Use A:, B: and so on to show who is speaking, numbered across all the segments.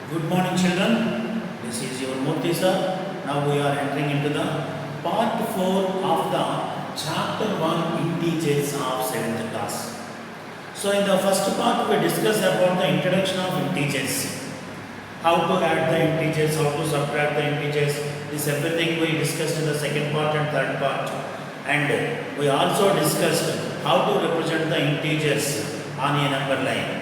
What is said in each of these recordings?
A: Good morning, children. This is your Murthy sir. Now we are entering into the part 4 of the chapter 1 integers of 7th class. So, in the first part, we discussed about the introduction of integers, how to add the integers, how to subtract the integers. This everything we discussed in the second part and third part. And we also discussed how to represent the integers on a number line.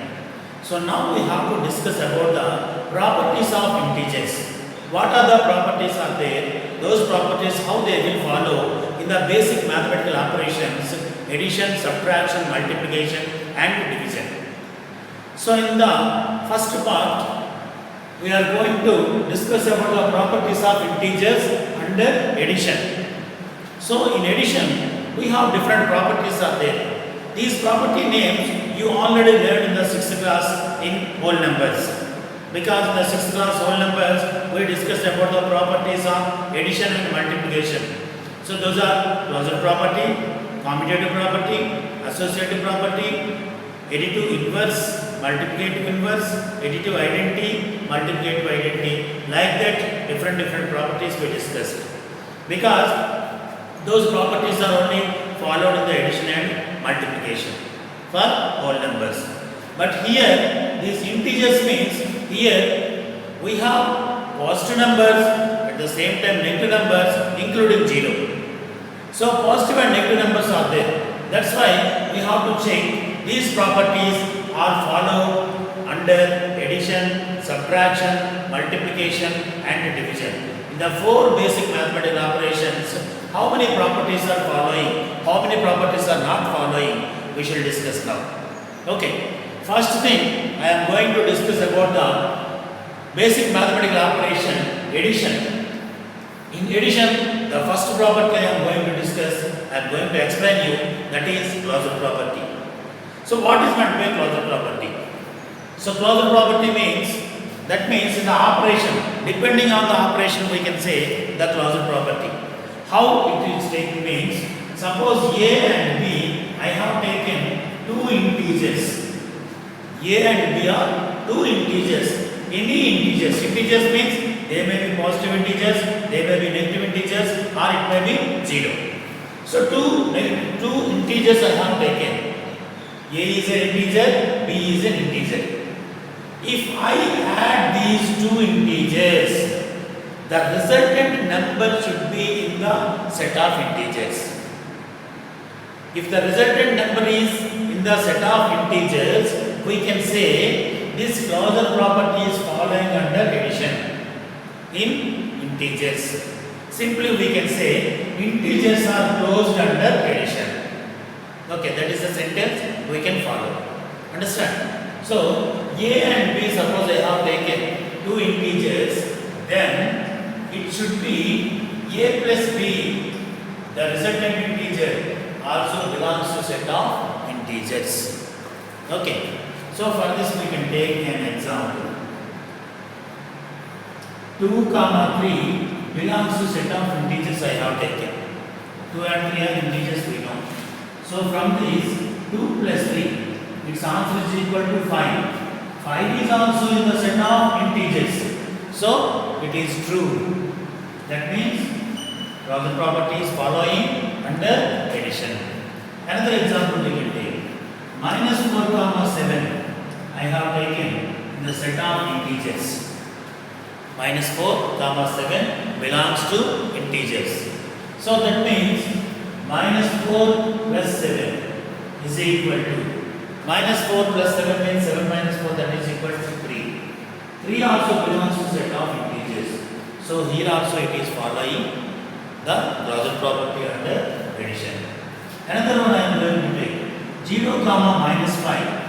A: So now we have to discuss about the properties of integers. What are the properties are there? Those properties, how they will follow in the basic mathematical operations, addition, subtraction, multiplication and division. So in the first part, we are going to discuss about the properties of integers under addition. So in addition, we have different properties are there. These property names you already learned in the 6th class in whole numbers. Because in the 6th class whole numbers, we discussed about the properties of addition and multiplication. So those are closure property, commutative property, associative property, additive inverse, multiplicative inverse, additive identity, multiplicative identity. Like that, different properties we discussed. Because those properties are only followed in the addition and multiplication for whole numbers. But here, these integers means here we have positive numbers at the same time negative numbers including 0. So positive and negative numbers are there. That's why we have to check these properties are followed under addition, subtraction, multiplication and division. In the 4 basic mathematical operations, how many properties are following, how many properties are not following, we shall discuss now. Okay, first thing I am going to discuss about the basic mathematical operation, addition. In addition, the first property I am going to discuss, I am going to explain you, that is closure property. So what is meant by closure property? So closure property means, that means in the operation, depending on the operation we can say the closure property. How it is taken means, suppose A and B, I have taken 2 integers. A and B are 2 integers. Any integers. Integers means they may be positive integers, they may be negative integers, or it may be 0. So two integers I have taken. A is an integer, B is an integer. If I add these 2 integers, the resultant number should be in the set of integers. If the resultant number is in the set of integers, we can say this closure property is following under addition in integers. Simply we can say integers are closed under addition. Okay, that is the sentence we can follow. Understand? So A and B, suppose I have taken 2 integers, then it should be A plus B, the resultant integer also belongs to set of integers. Okay, so for this we can take an example. 2, 3 belongs to set of integers I have taken. 2 and 3 are integers we know. So from this 2 plus 3, its answer is equal to 5. 5 is also in the set of integers. So it is true. That means closure property is following under addition. Another example we can take. Minus 4, 7 I have taken in the set of integers. Minus 4, 7 belongs to integers. So that means minus 4 plus 7 is equal to, minus 4 plus 7 means 7 minus 4, that is equal to 3. 3 also belongs to set of integers. So here also it is following the closure property under addition. Another one I am going to take. 0, minus 5.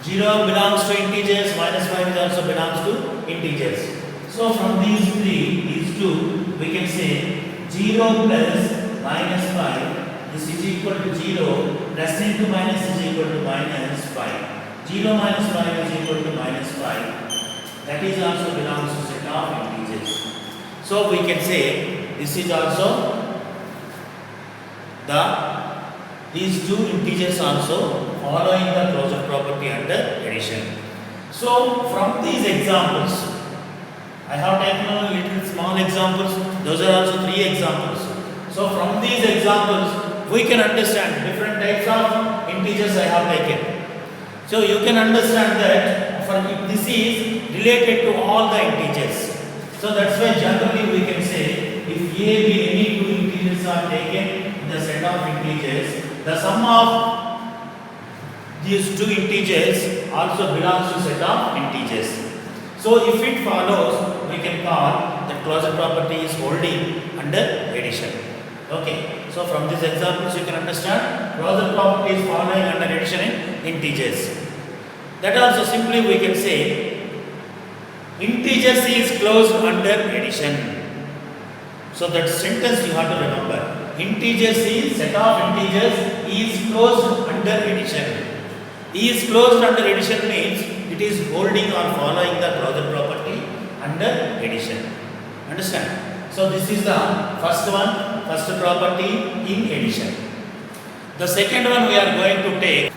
A: 0 belongs to integers, minus 5 is also belongs to integers. So from these 3, these 2, we can say 0 plus minus 5, this is equal to 0, plus into minus is equal to minus 5. 0 minus 5 is equal to minus 5. That is also belongs to set of integers. So we can say this is also these 2 integers also following the closure property under addition. So from these examples, I have taken a little small examples. Those are also 3 examples. So from these examples, we can understand different types of integers I have taken. So you can understand that for this is related to all the integers. So that's why generally we can say if A, B, any 2 integers are taken in the set of integers, the sum of these 2 integers also belongs to set of integers. So if it follows, we can call the closure property is holding under addition. Okay. So from these examples you can understand closure property is following under addition in integers. That also simply we can say integers is closed under addition. So that sentence you have to remember. Integers is set of integers is closed under addition. Is closed under addition means it is holding or following the closure property under addition. Understand? So this is the first one, first property in addition. The second one we are going to take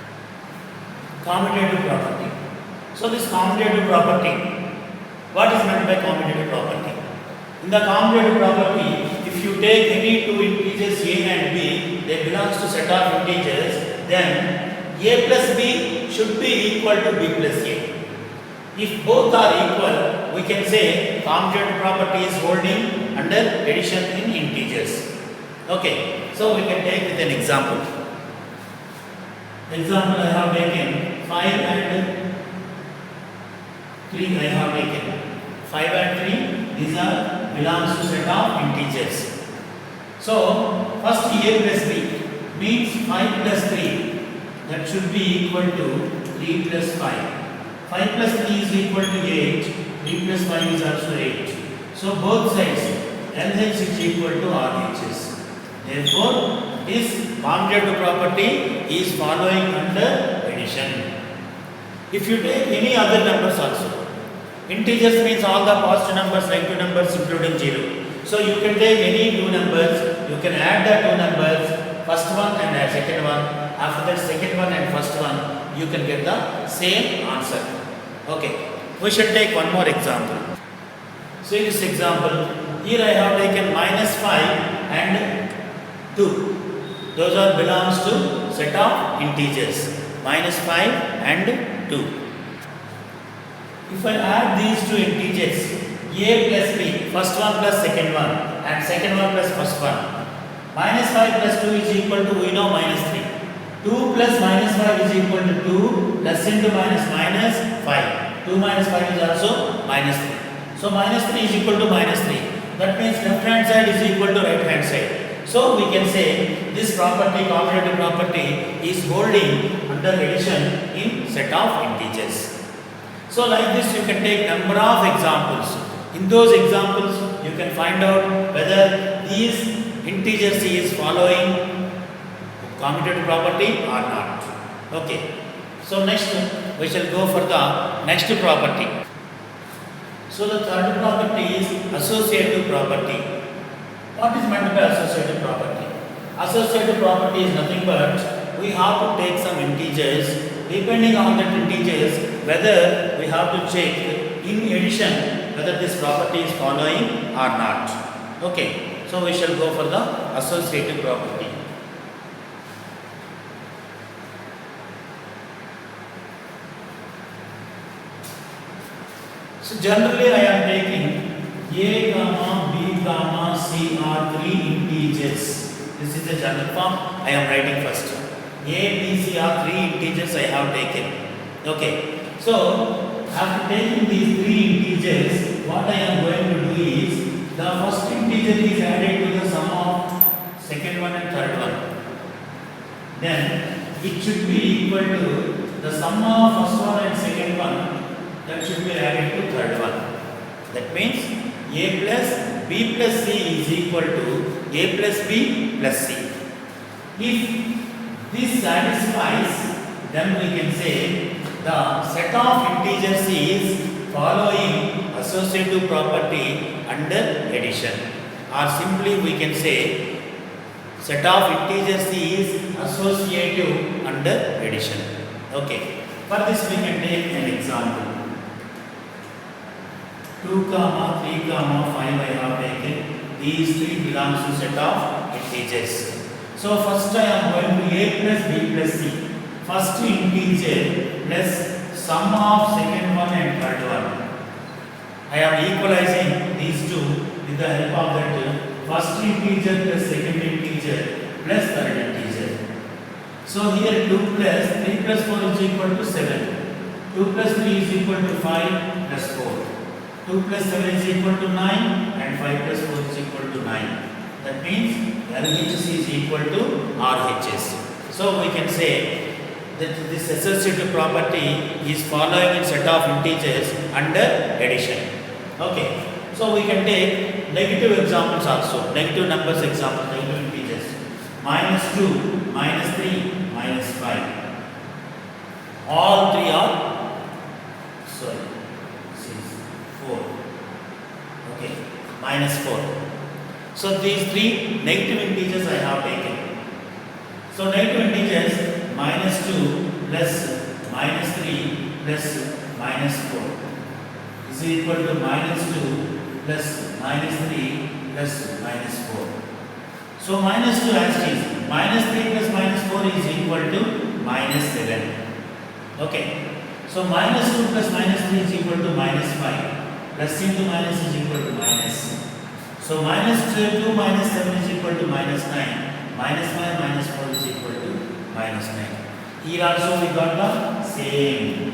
A: commutative property. So this commutative property, what is meant by commutative property? In the commutative property, if you take any 2 integers A and B, they belongs to set of integers, then A plus B should be equal to B plus A. If both are equal, we can say commutative property is holding under addition in integers. Okay, so we can take with an example. Example I have taken 5 and 3 I have taken. 5 and 3, these are belongs to set of integers. So first A plus B means 5 plus 3, that should be equal to 3 plus 5. 5 plus 3 is equal to 8, 3 plus 5 is also 8. So both sides LH is equal to RHS. Therefore, this commutative property is following under addition. If you take any other numbers also, integers means all the positive numbers, negative numbers including 0. So you can take any 2 numbers, you can add the 2 numbers, first one and the second one. After that second one and first one, you can get the same answer. Okay, we should take one more example. So in this example, here I have taken minus 5 and 2. Those are belongs to set of integers. Minus 5 and 2. If I add these 2 integers, A plus B, first one plus second one, and second one plus first one. Minus 5 plus 2 is equal to, we know, minus 3. 2 plus minus 5 is equal to 2, plus into minus minus 5. 2 minus 5 is also minus 3. So minus 3 is equal to minus 3. That means left hand side is equal to right hand side. So we can say this property, commutative property, is holding under addition in set of integers. So like this you can take number of examples. In those examples you can find out whether these integers is following commutative property or not. Okay. So next we shall go for the next property. So the third property is associative property. What is meant by associative property? Associative property is nothing but we have to take some integers. Depending on that integers, whether we have to check in addition whether this property is following or not. Okay. So we shall go for the associative property. So generally I am taking A, B, C are 3 integers. This is the general form I am writing first. A, B, C are 3 integers I have taken. Okay. So after taking these 3 integers, what I am going to do is the first integer is added to the sum of second one and third one. Then it should be equal to the sum of first one and second one. That should be added to third one. That means A plus B plus C is equal to A plus B plus C. If this satisfies, then we can say the set of integers is following associative property under addition. Or simply we can say set of integers is associative under addition. Okay. For this we can take an example. 2, 3, 5 I have taken. These 3 belongs to set of integers. So first I am going to a plus b plus c. First integer plus sum of second one and third one. I am equalizing these two with the help of that first integer plus second integer plus third integer. So here 2 plus 3 plus 4 is equal to 7. 2 plus 3 is equal to 5 plus 4. 2 plus 7 is equal to 9 and 5 plus 4 is equal to 9. That means LHS is equal to RHS. So we can say that this associative property is following in set of integers under addition. Okay. So we can take negative examples also. Negative numbers example, negative integers. Minus 2, minus 3, minus 5. All three are, this is 4. Okay, minus 4. So these 3 negative integers I have taken. So negative integers minus 2 plus minus 3 plus minus 4 is equal to minus 2 plus minus 3 plus minus 4. So minus 2 as it is, minus 3 plus minus 4 is equal to minus 7. Okay. So minus 2 plus minus 3 is equal to minus 5. Plus into minus is equal to minus. So minus 2 minus 7 is equal to minus 9. Minus 5 minus 4 is equal to minus 9. Here also we got the same.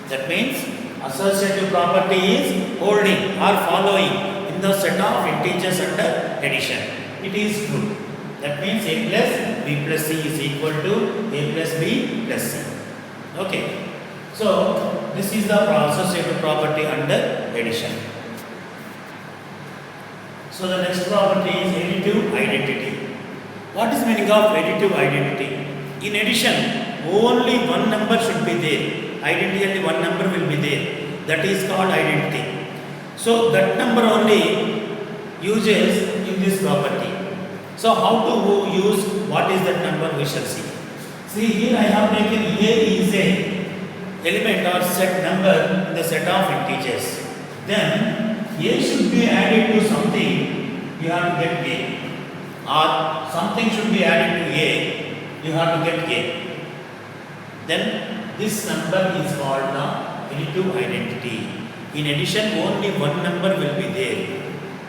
A: That means associative property is holding or following in the set of integers under addition. It is true. That means a plus b plus c is equal to a plus b plus c. Okay. So this is the associative property under addition. So the next property is additive identity. What is the meaning of additive identity? In addition, only one number should be there. Identically one number will be there. That is called identity. So that number only uses in this property. So how to use what is that number we shall see. See here I have taken a is a element or set number in the set of integers. Then a should be added to something, you have to get a. Or something should be added to a, you have to get a. Then this number is called the additive identity. In addition, only one number will be there.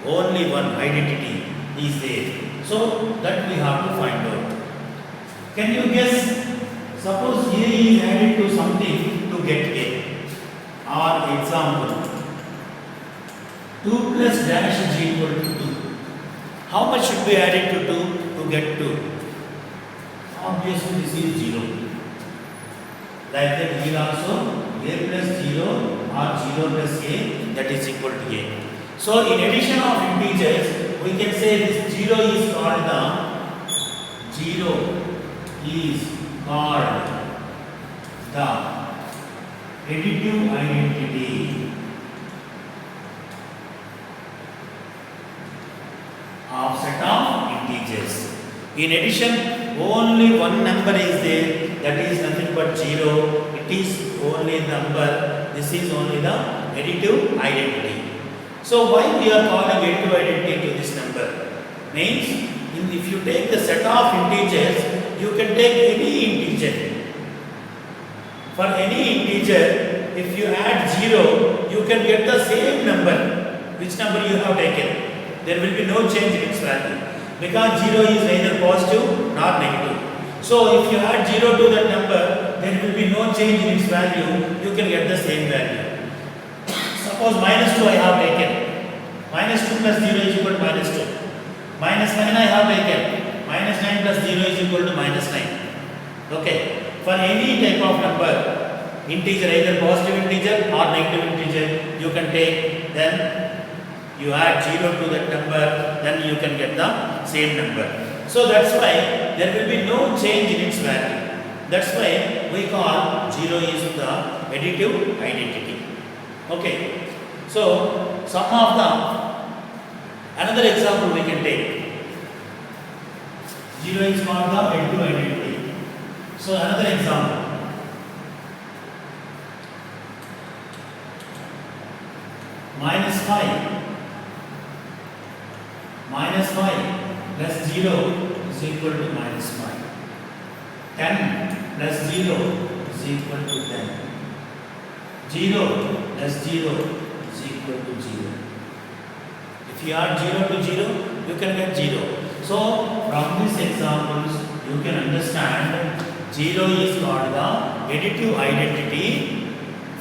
A: Only one identity is there. So that we have to find out. Can you guess? Suppose a is added to something to get a. Or example, 2 plus dash is equal to 2. How much should be added to 2 to get 2? Obviously this is 0. Like that here also a plus 0 or 0 plus a, that is equal to a. So in addition of integers, we can say this 0 is called the additive identity of set of integers. In addition, only one number is there, that is nothing but 0. It is only number. This is only the additive identity. So why we are calling additive identity to this number? Means if you take the set of integers, you can take any integer. For any integer, if you add 0, you can get the same number. Which number you have taken? There will be no change in its value. Because 0 is neither positive nor negative. So if you add 0 to that number, there will be no change in its value. You can get the same value. Suppose minus 2 I have taken. Minus 2 plus 0 is equal to minus 2. Minus 9 I have taken. Minus 9 plus 0 is equal to minus 9. Okay. For any type of number, integer, either positive integer or negative integer, you can take, then you add 0 to that number, then you can get the same number. So that's why there will be no change in its value. That's why we call 0 is the additive identity. Okay. So some of the, another example we can take. 0 is called the additive identity. So another example. Minus 5. Minus 5 plus 0 is equal to minus 5. 10 plus 0 is equal to 10. 0 plus 0 is equal to 0. If you add 0 to 0, you can get 0. So, from these examples, you can understand 0 is called the additive identity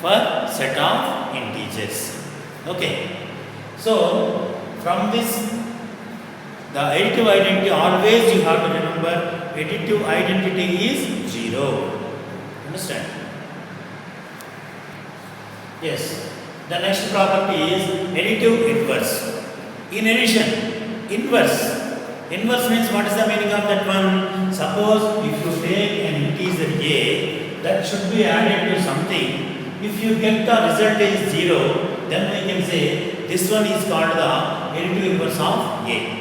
A: for set of integers. Okay. So, from this, the additive identity, always you have to remember, additive identity is 0. Understand? Yes. The next property is additive inverse. In addition, inverse. Inverse means, what is the meaning of that one? Suppose if you take an integer a, that should be added to something. If you get the result is 0, then we can say this one is called the additive inverse of a.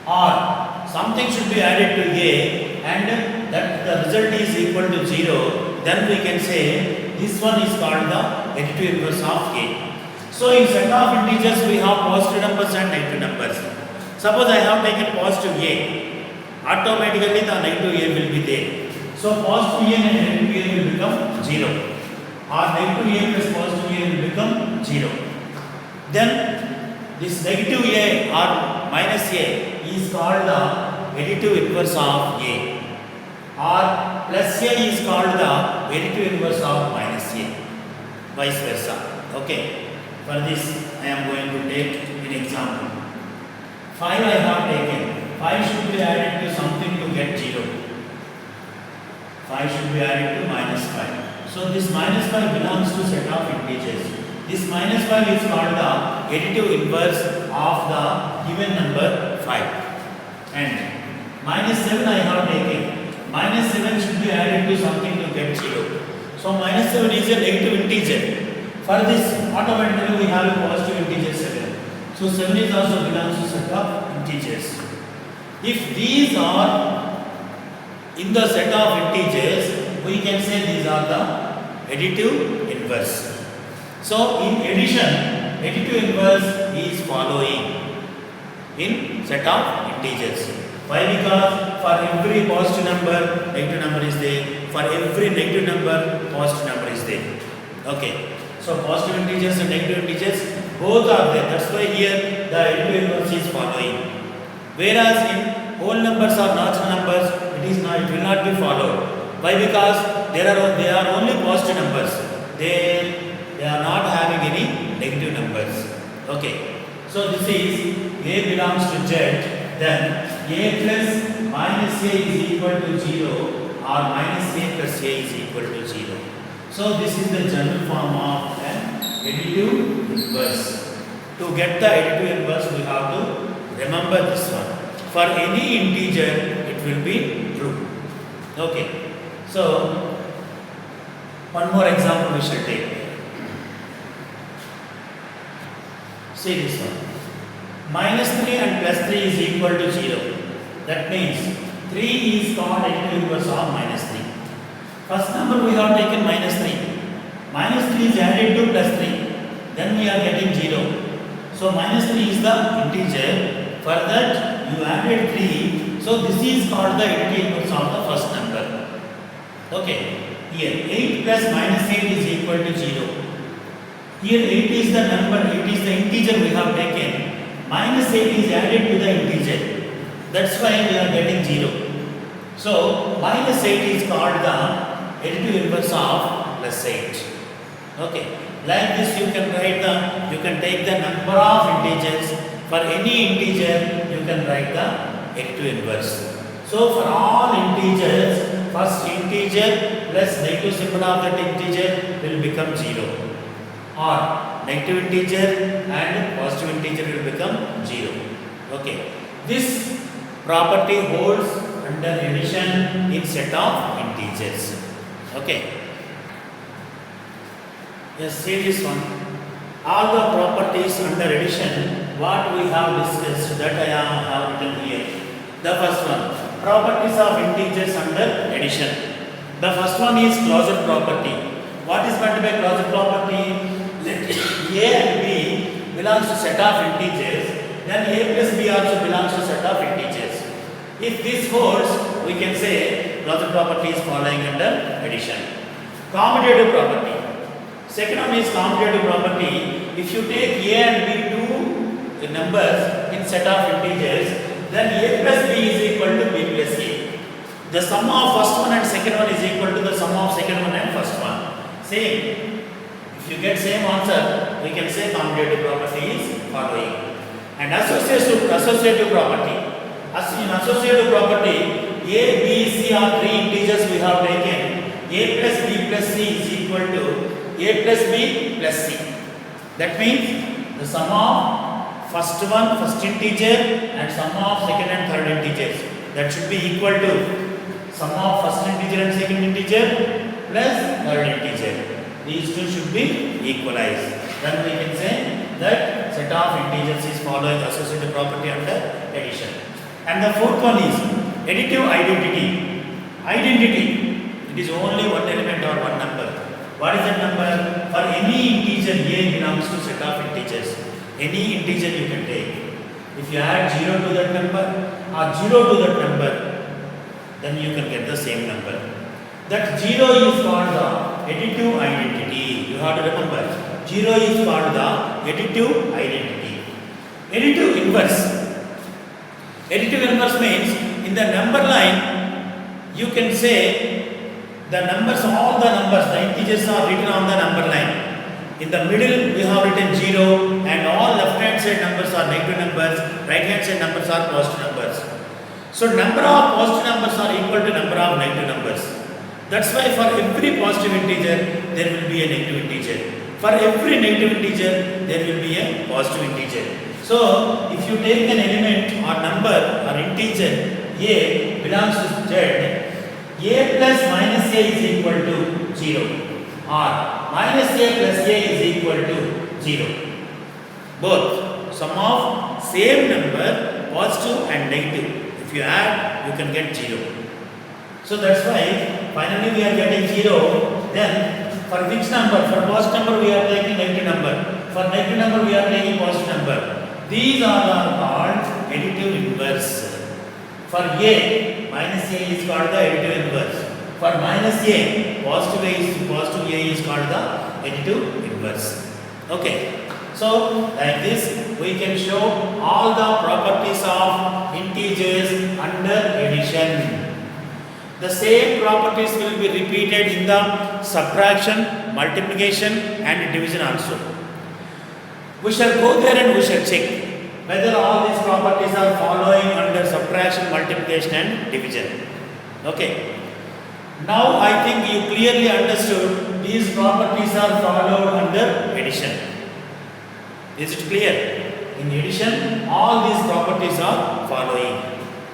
A: Or something should be added to a and that the result is equal to 0, then we can say this one is called the additive inverse of a. So in set of integers we have positive numbers and negative numbers. Suppose I have taken positive a, automatically the negative a will be there. So positive a and negative a will become 0, or negative a plus positive a will become 0. Then this negative a or minus a is called the additive inverse of a, or plus a is called the additive inverse of minus a, vice versa. Okay. For this, I am going to take an example. 5 I have taken. 5 should be added to something to get 0. 5 should be added to minus 5. So this minus 5 belongs to set of integers. This minus 5 is called the additive inverse of the given number 5. And minus 7 I have taken. Minus 7 should be added to something to get 0. So minus 7 is a negative integer. For this, automatically we have a positive integer 7. So 7 is also belongs to set of integers. If these are in the set of integers, we can say these are the additive inverse. So in addition, additive inverse is following in set of integers. Why? Because for every positive number, negative number is there. For every negative number, positive number is there. Okay. So positive integers and negative integers both are there. That's why here the additive inverse is following. Whereas in whole numbers or natural numbers, it will not be followed. Why? Because they are only positive numbers. They are not having any negative numbers. Okay. So this is a belongs to z. Then a plus minus a is equal to 0, or minus a plus a is equal to 0. So this is the general form of an additive inverse. To get the additive inverse, we have to remember this one. For any integer, it will be true. Okay. So one more example we shall take. See this one. Minus 3 and plus 3 is equal to 0. That means 3 is called additive inverse of minus 3. First number we have taken minus 3. Minus 3 is added to plus 3. Then we are getting 0. So minus 3 is the integer. For that you added 3. So this is called the additive inverse of the first number. Okay. Here 8 plus minus 8 is equal to 0. Here 8 is the number, 8 is the integer we have taken. Minus 8 is added to the integer. That's why we are getting 0. So minus 8 is called the additive inverse of plus 8. Okay. Like this you can take the number of integers. For any integer you can write the additive inverse. So for all integers, first integer plus negative symbol of that integer will become 0. Or negative integer and positive integer will become 0. Okay. This property holds under addition in set of integers. Okay. Yes, see this one. All the properties under addition, what we have discussed, that I have written here. The first one, properties of integers under addition. The first one is closure property. What is meant by closure property? Let A and B belongs to set of integers, then a plus b also belongs to set of integers. If this holds, we can say closure property is following under addition. Commutative property. Second one is commutative property. If you take a and b two numbers in set of integers, then a plus b is equal to b plus a. The sum of first one and second one is equal to the sum of second one and first one. Same. If you get same answer, we can say commutative property is following. And associative property. As in associative property, a, b, c are three integers we have taken. A plus b plus c is equal to a plus b plus c. That means the sum of first integer and sum of second and third integers, that should be equal to sum of first integer and second integer plus third integer. These two should be equalized. Then we can say that set of integers is following associative property under addition. And the fourth one is additive identity. Identity, it is only one element or one number. What is that number? For any integer a belongs to set of integers. Any integer you can take. If you add 0 to that number or 0 to that number, then you can get the same number. That 0 is called the additive identity. You have to remember, 0 is called the additive identity. Additive inverse. Additive inverse means in the number line, you can say the numbers, all the numbers, the integers are written on the number line. In the middle, we have written 0 and all left hand side numbers are negative numbers, right hand side numbers are positive numbers. So number of positive numbers are equal to number of negative numbers. That's why for every positive integer, there will be a negative integer. For every negative integer, there will be a positive integer. So if you take an element or number or integer a belongs to z, a plus minus a is equal to 0 or minus a plus a is equal to 0. Both sum of same number, positive and negative. If you add, you can get 0. So that's why finally we are getting 0. Then for which number? For positive number we are taking negative number. For negative number we are taking positive number. These are called additive inverse. For a, minus a is called the additive inverse. For minus a, positive a is called the additive inverse. Okay. So like this, we can show all the properties of integers under addition. The same properties will be repeated in the subtraction, multiplication and division also. We shall go there and we shall check whether all these properties are following under subtraction, multiplication and division. Okay. Now I think you clearly understood these properties are followed under addition. Is it clear? In addition, all these properties are following.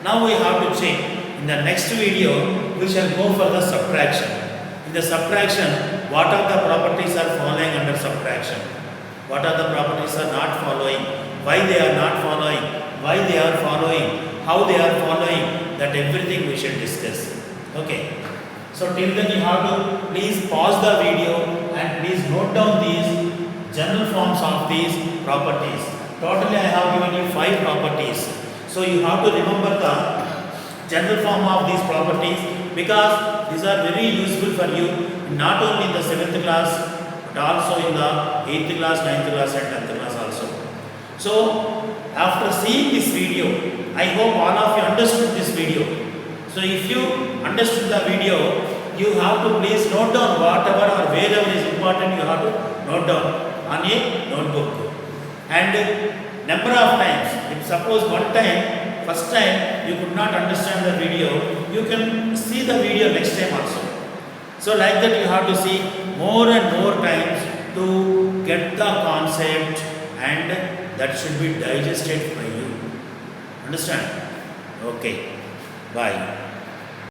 A: Now we have to check. In the next video, we shall go for the subtraction. In the subtraction, what are the properties are following under subtraction? What are the properties are not following? Why they are not following? Why they are following? How they are following? That everything we shall discuss. Okay. So till then you have to please pause the video and please note down these general forms of these properties. Totally I have given you 5 properties. So you have to remember the general form of these properties because these are very useful for you not only in the 7th class but also in the 8th class, 9th class and 10th class also. So after seeing this video, I hope all of you understood this video. So if you understood the video, you have to please note down whatever or wherever is important, you have to note down on a notebook. And number of times, if suppose one time, first time you could not understand the video, you can see the video next time also. So like that you have to see more and more times to get the concept and that should be digested by you. Understand? Okay. Bye.